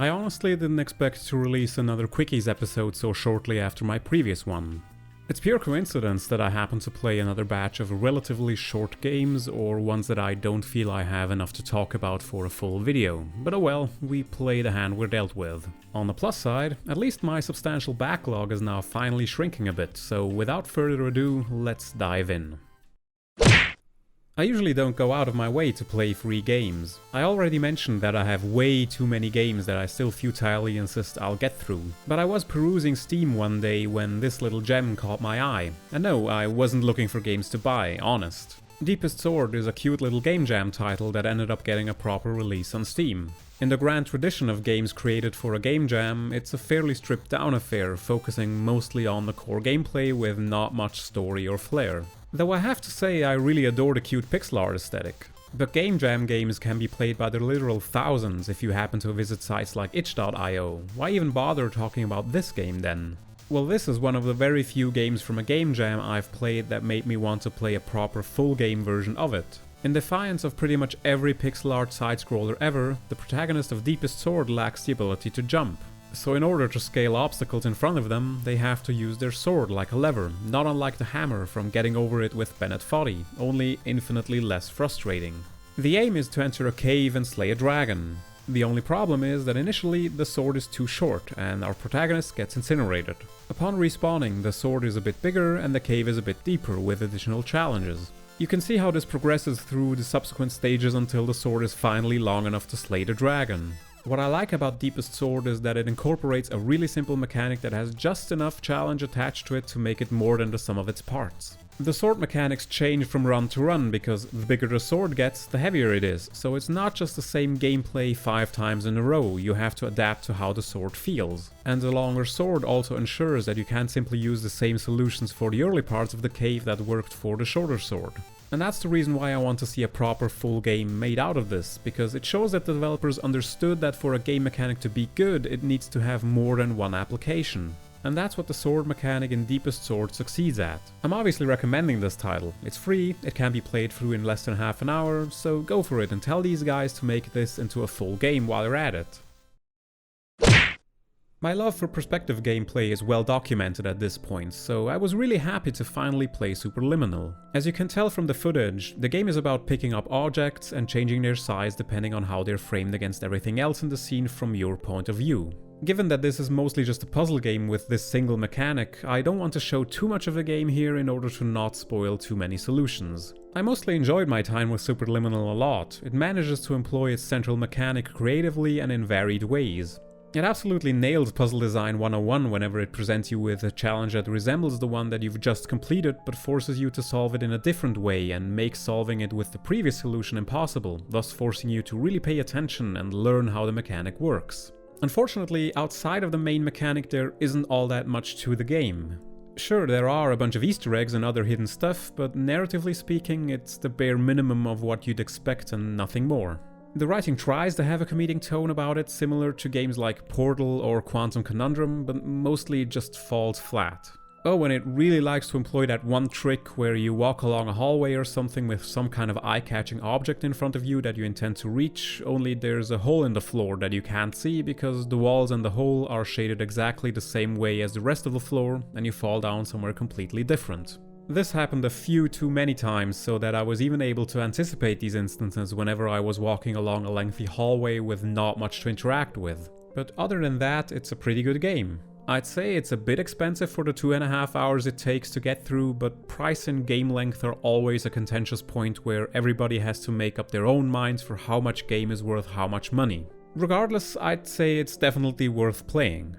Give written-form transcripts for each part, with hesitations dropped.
I honestly didn't expect to release another Quickies episode so shortly after my previous one. It's pure coincidence that I happen to play another batch of relatively short games, or ones that I don't feel I have enough to talk about for a full video, but oh well, we play the hand we're dealt with. On the plus side, at least my substantial backlog is now finally shrinking a bit, so without further ado, let's dive in. I usually don't go out of my way to play free games. I already mentioned that I have way too many games that I still futilely insist I'll get through. But I was perusing Steam one day when this little gem caught my eye. And no, I wasn't looking for games to buy, honest. Deepest Sword is a cute little game jam title that ended up getting a proper release on Steam. In the grand tradition of games created for a game jam, it's a fairly stripped down affair, focusing mostly on the core gameplay with not much story or flair. Though I have to say I really adore the cute pixel art aesthetic. But game jam games can be played by the literal thousands if you happen to visit sites like itch.io. Why even bother talking about this game then? Well, this is one of the very few games from a game jam I've played that made me want to play a proper full game version of it. In defiance of pretty much every pixel art side-scroller ever, the protagonist of Deepest Sword lacks the ability to jump. So in order to scale obstacles in front of them, they have to use their sword like a lever, not unlike the hammer from Getting Over It with Bennett Foddy, only infinitely less frustrating. The aim is to enter a cave and slay a dragon. The only problem is that initially the sword is too short and our protagonist gets incinerated. Upon respawning, the sword is a bit bigger and the cave is a bit deeper with additional challenges. You can see how this progresses through the subsequent stages until the sword is finally long enough to slay the dragon. What I like about Deepest Sword is that it incorporates a really simple mechanic that has just enough challenge attached to it to make it more than the sum of its parts. The sword mechanics change from run to run because the bigger the sword gets, the heavier it is, so it's not just the same gameplay 5 times in a row, you have to adapt to how the sword feels. And the longer sword also ensures that you can't simply use the same solutions for the early parts of the cave that worked for the shorter sword. And that's the reason why I want to see a proper full game made out of this, because it shows that the developers understood that for a game mechanic to be good, it needs to have more than one application. And that's what the sword mechanic in Deepest Sword succeeds at. I'm obviously recommending this title. It's free, it can be played through in less than half an hour, so go for it and tell these guys to make this into a full game while you're at it. My love for perspective gameplay is well documented at this point, so I was really happy to finally play Superliminal. As you can tell from the footage, the game is about picking up objects and changing their size depending on how they're framed against everything else in the scene from your point of view. Given that this is mostly just a puzzle game with this single mechanic, I don't want to show too much of the game here in order to not spoil too many solutions. I mostly enjoyed my time with Superliminal a lot. It manages to employ its central mechanic creatively and in varied ways. It absolutely nails Puzzle Design 101 whenever it presents you with a challenge that resembles the one that you've just completed but forces you to solve it in a different way and makes solving it with the previous solution impossible, thus forcing you to really pay attention and learn how the mechanic works. Unfortunately, outside of the main mechanic there isn't all that much to the game. Sure, there are a bunch of Easter eggs and other hidden stuff, but narratively speaking it's the bare minimum of what you'd expect and nothing more. The writing tries to have a comedic tone about it, similar to games like Portal or Quantum Conundrum, but mostly it just falls flat. Oh, and it really likes to employ that one trick where you walk along a hallway or something with some kind of eye-catching object in front of you that you intend to reach, only there's a hole in the floor that you can't see because the walls and the hole are shaded exactly the same way as the rest of the floor and you fall down somewhere completely different. This happened a few too many times so that I was even able to anticipate these instances whenever I was walking along a lengthy hallway with not much to interact with. But other than that, it's a pretty good game. I'd say it's a bit expensive for the 2.5 hours it takes to get through, but price and game length are always a contentious point where everybody has to make up their own minds for how much game is worth how much money. Regardless, I'd say it's definitely worth playing.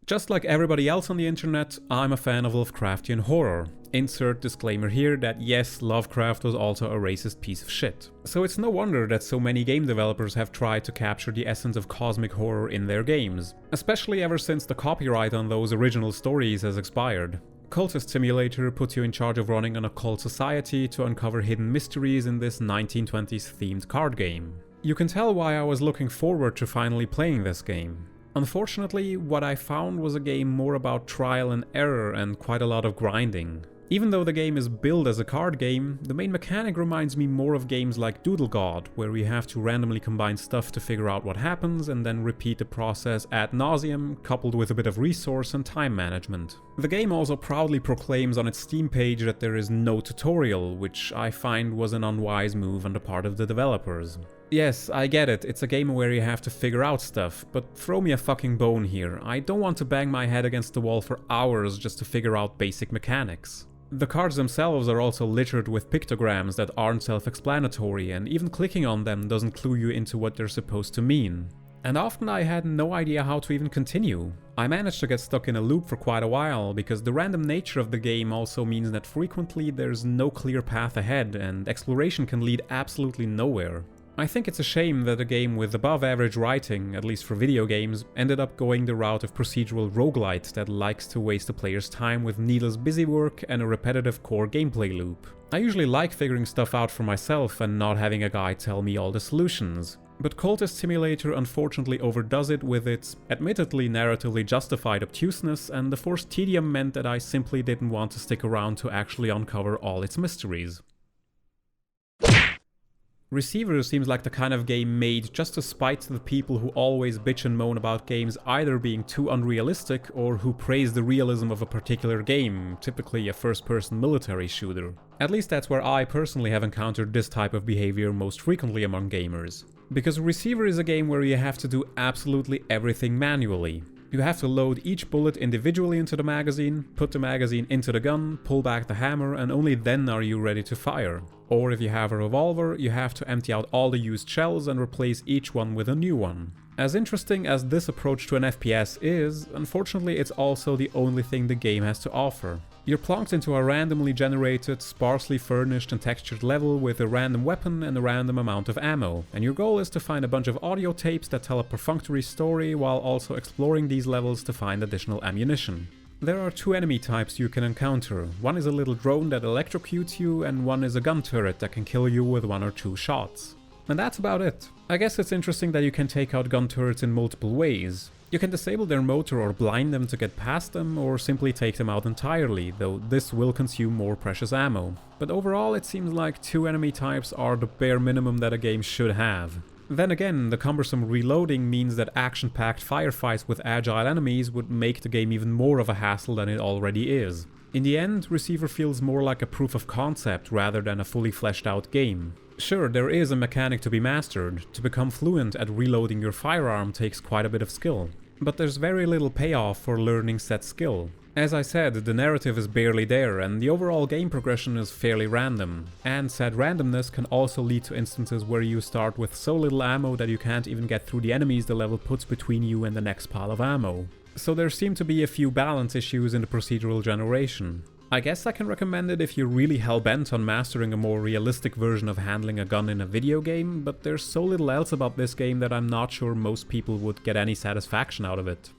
Just like everybody else on the internet, I'm a fan of Lovecraftian horror. Insert disclaimer here that yes, Lovecraft was also a racist piece of shit. So it's no wonder that so many game developers have tried to capture the essence of cosmic horror in their games, especially ever since the copyright on those original stories has expired. Cultist Simulator puts you in charge of running an occult society to uncover hidden mysteries in this 1920s themed card game. You can tell why I was looking forward to finally playing this game. Unfortunately, what I found was a game more about trial and error and quite a lot of grinding. Even though the game is billed as a card game, the main mechanic reminds me more of games like Doodle God, where you have to randomly combine stuff to figure out what happens and then repeat the process ad nauseum, coupled with a bit of resource and time management. The game also proudly proclaims on its Steam page that there is no tutorial, which I find was an unwise move on the part of the developers. Yes, I get it, it's a game where you have to figure out stuff, but throw me a fucking bone here. I don't want to bang my head against the wall for hours just to figure out basic mechanics. The cards themselves are also littered with pictograms that aren't self-explanatory, and even clicking on them doesn't clue you into what they're supposed to mean. And often I had no idea how to even continue. I managed to get stuck in a loop for quite a while, because the random nature of the game also means that frequently there's no clear path ahead, and exploration can lead absolutely nowhere. I think it's a shame that a game with above average writing, at least for video games, ended up going the route of procedural roguelite that likes to waste the player's time with needless busywork and a repetitive core gameplay loop. I usually like figuring stuff out for myself and not having a guy tell me all the solutions. But Cultist Simulator unfortunately overdoes it with its, admittedly narratively justified obtuseness, and the forced tedium meant that I simply didn't want to stick around to actually uncover all its mysteries. Receiver seems like the kind of game made just to spite the people who always bitch and moan about games either being too unrealistic or who praise the realism of a particular game, typically a first-person military shooter. At least that's where I personally have encountered this type of behavior most frequently among gamers. Because Receiver is a game where you have to do absolutely everything manually. You have to load each bullet individually into the magazine, put the magazine into the gun, pull back the hammer, and only then are you ready to fire. Or if you have a revolver, you have to empty out all the used shells and replace each one with a new one. As interesting as this approach to an FPS is, unfortunately it's also the only thing the game has to offer. You're plonked into a randomly generated, sparsely furnished and textured level with a random weapon and a random amount of ammo, and your goal is to find a bunch of audio tapes that tell a perfunctory story while also exploring these levels to find additional ammunition. There are two enemy types you can encounter. One is a little drone that electrocutes you, and one is a gun turret that can kill you with 1 or 2 shots. And that's about it. I guess it's interesting that you can take out gun turrets in multiple ways. You can disable their motor or blind them to get past them, or simply take them out entirely, though this will consume more precious ammo. But overall it seems like 2 enemy types are the bare minimum that a game should have. Then again, the cumbersome reloading means that action-packed firefights with agile enemies would make the game even more of a hassle than it already is. In the end, Receiver feels more like a proof of concept rather than a fully fleshed out game. Sure, there is a mechanic to be mastered. To become fluent at reloading your firearm takes quite a bit of skill. But there's very little payoff for learning said skill. As I said, the narrative is barely there, and the overall game progression is fairly random. And said randomness can also lead to instances where you start with so little ammo that you can't even get through the enemies the level puts between you and the next pile of ammo. So there seem to be a few balance issues in the procedural generation. I guess I can recommend it if you're really hell-bent on mastering a more realistic version of handling a gun in a video game, but there's so little else about this game that I'm not sure most people would get any satisfaction out of it.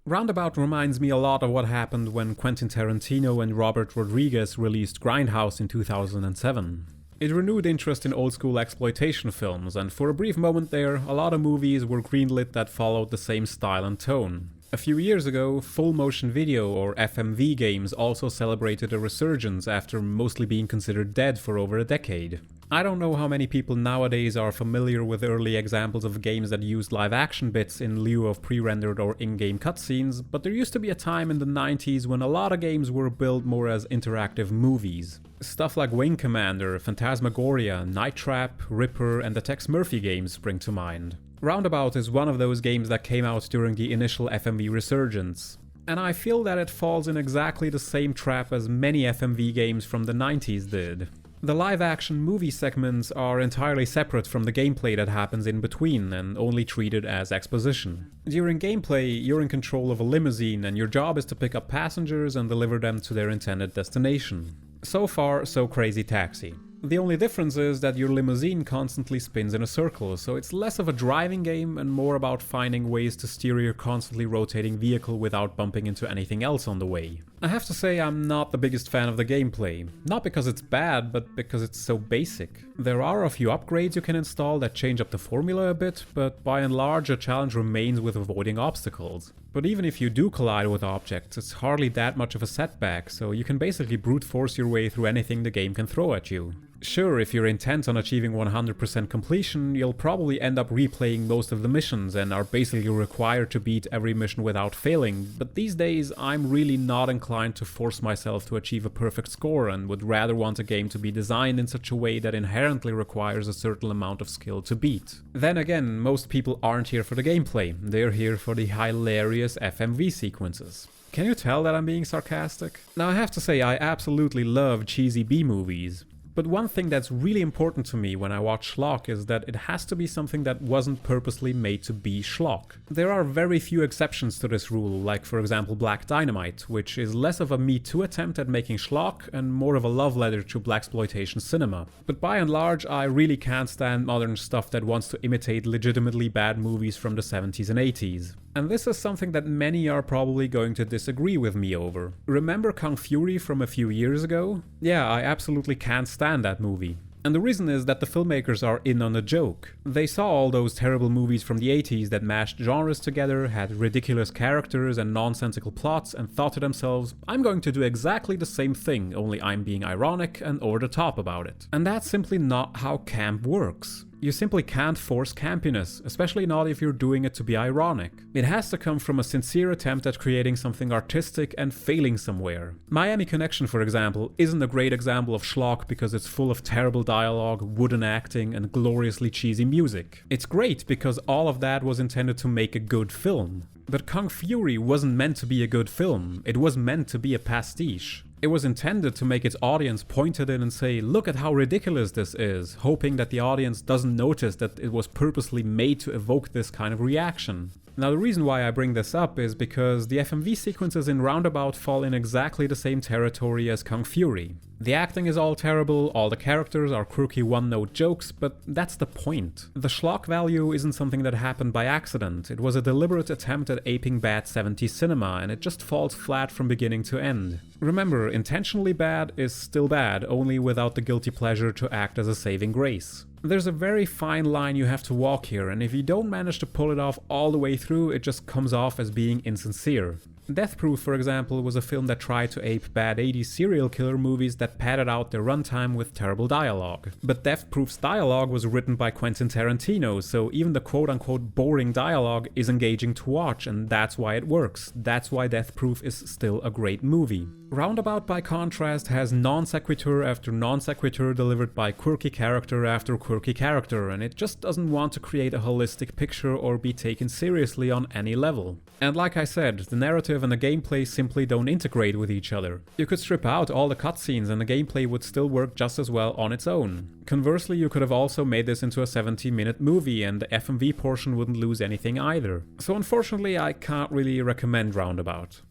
Roundabout reminds me a lot of what happened when Quentin Tarantino and Robert Rodriguez released Grindhouse in 2007. It renewed interest in old-school exploitation films, and for a brief moment there, a lot of movies were greenlit that followed the same style and tone. A few years ago, full motion video or FMV games also celebrated a resurgence after mostly being considered dead for over a decade. I don't know how many people nowadays are familiar with early examples of games that used live action bits in lieu of pre-rendered or in-game cutscenes, but there used to be a time in the 90s when a lot of games were built more as interactive movies. Stuff like Wing Commander, Phantasmagoria, Night Trap, Ripper, and the Tex Murphy games spring to mind. Roundabout is one of those games that came out during the initial FMV resurgence. And I feel that it falls in exactly the same trap as many FMV games from the 90s did. The live-action movie segments are entirely separate from the gameplay that happens in between and only treated as exposition. During gameplay, you're in control of a limousine and your job is to pick up passengers and deliver them to their intended destination. So far, so Crazy Taxi. The only difference is that your limousine constantly spins in a circle, so it's less of a driving game and more about finding ways to steer your constantly rotating vehicle without bumping into anything else on the way. I have to say I'm not the biggest fan of the gameplay. Not because it's bad, but because it's so basic. There are a few upgrades you can install that change up the formula a bit, but by and large a challenge remains with avoiding obstacles. But even if you do collide with objects, it's hardly that much of a setback, so you can basically brute force your way through anything the game can throw at you. Sure, if you're intent on achieving 100% completion, you'll probably end up replaying most of the missions and are basically required to beat every mission without failing, but these days I'm really not inclined to force myself to achieve a perfect score and would rather want a game to be designed in such a way that inherently requires a certain amount of skill to beat. Then again, most people aren't here for the gameplay, they're here for the hilarious FMV sequences. Can you tell that I'm being sarcastic? Now I have to say I absolutely love cheesy B-movies. But one thing that's really important to me when I watch schlock is that it has to be something that wasn't purposely made to be schlock. There are very few exceptions to this rule, like for example Black Dynamite, which is less of a Me Too attempt at making schlock and more of a love letter to blaxploitation cinema. But by and large, I really can't stand modern stuff that wants to imitate legitimately bad movies from the 70s and 80s. And this is something that many are probably going to disagree with me over. Remember Kung Fury from a few years ago? Yeah, I absolutely can't stand that movie. And the reason is that the filmmakers are in on the joke. They saw all those terrible movies from the 80s that mashed genres together, had ridiculous characters and nonsensical plots, and thought to themselves, I'm going to do exactly the same thing, only I'm being ironic and over the top about it. And that's simply not how camp works. You simply can't force campiness, especially not if you're doing it to be ironic. It has to come from a sincere attempt at creating something artistic and failing somewhere. Miami Connection, for example, isn't a great example of schlock because it's full of terrible dialogue, wooden acting, and gloriously cheesy music. It's great because all of that was intended to make a good film. But Kung Fury wasn't meant to be a good film, it was meant to be a pastiche. It was intended to make its audience point at it and say, look at how ridiculous this is, hoping that the audience doesn't notice that it was purposely made to evoke this kind of reaction. Now the reason why I bring this up is because the FMV sequences in Roundabout fall in exactly the same territory as Kung Fury. The acting is all terrible, all the characters are quirky one-note jokes, but that's the point. The schlock value isn't something that happened by accident, it was a deliberate attempt at aping bad 70s cinema, and it just falls flat from beginning to end. Remember, intentionally bad is still bad, only without the guilty pleasure to act as a saving grace. There's a very fine line you have to walk here, and if you don't manage to pull it off all the way through, it just comes off as being insincere. Death Proof, for example, was a film that tried to ape bad 80s serial killer movies that padded out their runtime with terrible dialogue. But Death Proof's dialogue was written by Quentin Tarantino, so even the quote-unquote boring dialogue is engaging to watch, and that's why it works. That's why Death Proof is still a great movie. Roundabout, by contrast, has non sequitur after non sequitur delivered by quirky character after quirky character, and it just doesn't want to create a holistic picture or be taken seriously on any level. And like I said, the narrative and the gameplay simply don't integrate with each other. You could strip out all the cutscenes and the gameplay would still work just as well on its own. Conversely, you could have also made this into a 70-minute movie and the FMV portion wouldn't lose anything either. So unfortunately, I can't really recommend Roundabout.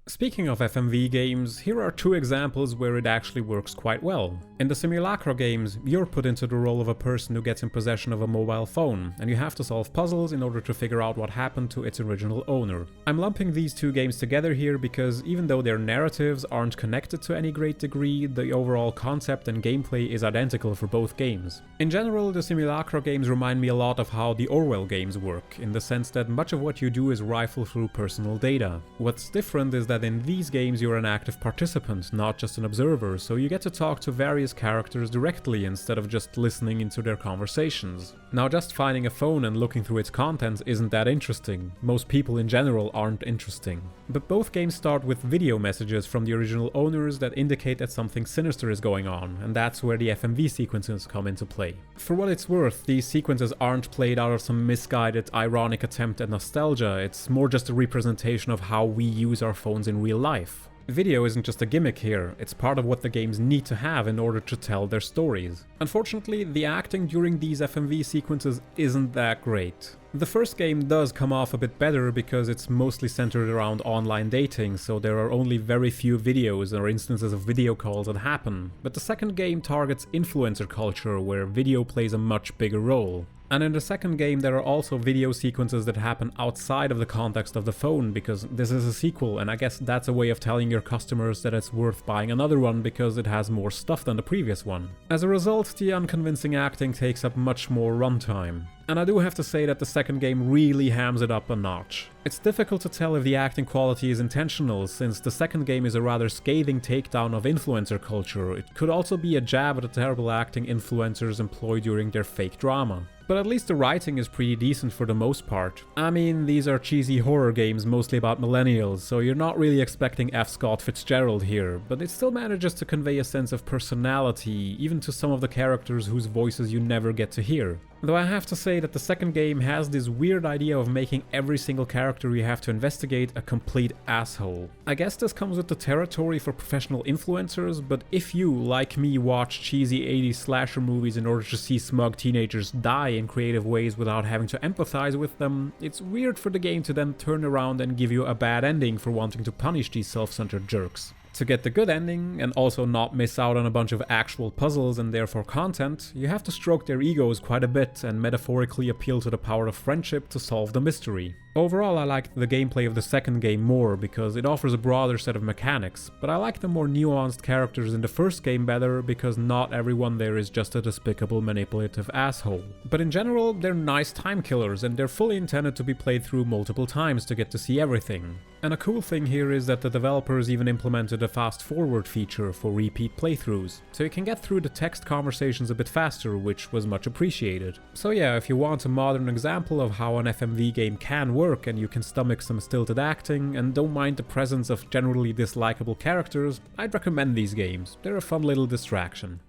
Speaking of FMV games, here are two examples where it actually works quite well. In the Simulacra games, you're put into the role of a person who gets in possession of a mobile phone, and you have to solve puzzles in order to figure out what happened to its original owner. I'm lumping these two games together here because even though their narratives aren't connected to any great degree, the overall concept and gameplay is identical for both games. In general, the Simulacra games remind me a lot of how the Orwell games work, in the sense that much of what you do is rifle through personal data. What's different is that in these games you're an active participant, not just an observer, so you get to talk to various characters directly instead of just listening into their conversations. Now, just finding a phone and looking through its contents isn't that interesting. Most people in general aren't interesting. But both games start with video messages from the original owners that indicate that something sinister is going on, and that's where the FMV sequences come into play. For what it's worth, these sequences aren't played out of some misguided, ironic attempt at nostalgia, it's more just a representation of how we use our phones in real life. Video isn't just a gimmick here, it's part of what the games need to have in order to tell their stories. Unfortunately, the acting during these FMV sequences isn't that great. The first game does come off a bit better because it's mostly centered around online dating, so there are only very few videos or instances of video calls that happen, but the second game targets influencer culture where video plays a much bigger role. And in the second game there are also video sequences that happen outside of the context of the phone because this is a sequel, and I guess that's a way of telling your customers that it's worth buying another one because it has more stuff than the previous one. As a result, the unconvincing acting takes up much more runtime. And I do have to say that the second game really hams it up a notch. It's difficult to tell if the acting quality is intentional, since the second game is a rather scathing takedown of influencer culture. It could also be a jab at the terrible acting influencers employ during their fake drama. But at least the writing is pretty decent for the most part. I mean, these are cheesy horror games mostly about millennials, so you're not really expecting F. Scott Fitzgerald here, but it still manages to convey a sense of personality, even to some of the characters whose voices you never get to hear. Though I have to say that the second game has this weird idea of making every single character you have to investigate a complete asshole. I guess this comes with the territory for professional influencers, but if you, like me, watch cheesy 80s slasher movies in order to see smug teenagers die in creative ways without having to empathize with them, it's weird for the game to then turn around and give you a bad ending for wanting to punish these self-centered jerks. To get the good ending, and also not miss out on a bunch of actual puzzles and therefore content, you have to stroke their egos quite a bit and metaphorically appeal to the power of friendship to solve the mystery. Overall, I liked the gameplay of the second game more because it offers a broader set of mechanics, but I like the more nuanced characters in the first game better because not everyone there is just a despicable manipulative asshole. But in general, they're nice time killers and they're fully intended to be played through multiple times to get to see everything. And a cool thing here is that the developers even implemented a fast forward feature for repeat playthroughs, so you can get through the text conversations a bit faster, which was much appreciated. So yeah, if you want a modern example of how an FMV game can work and you can stomach some stilted acting and don't mind the presence of generally dislikable characters, I'd recommend these games. They're a fun little distraction.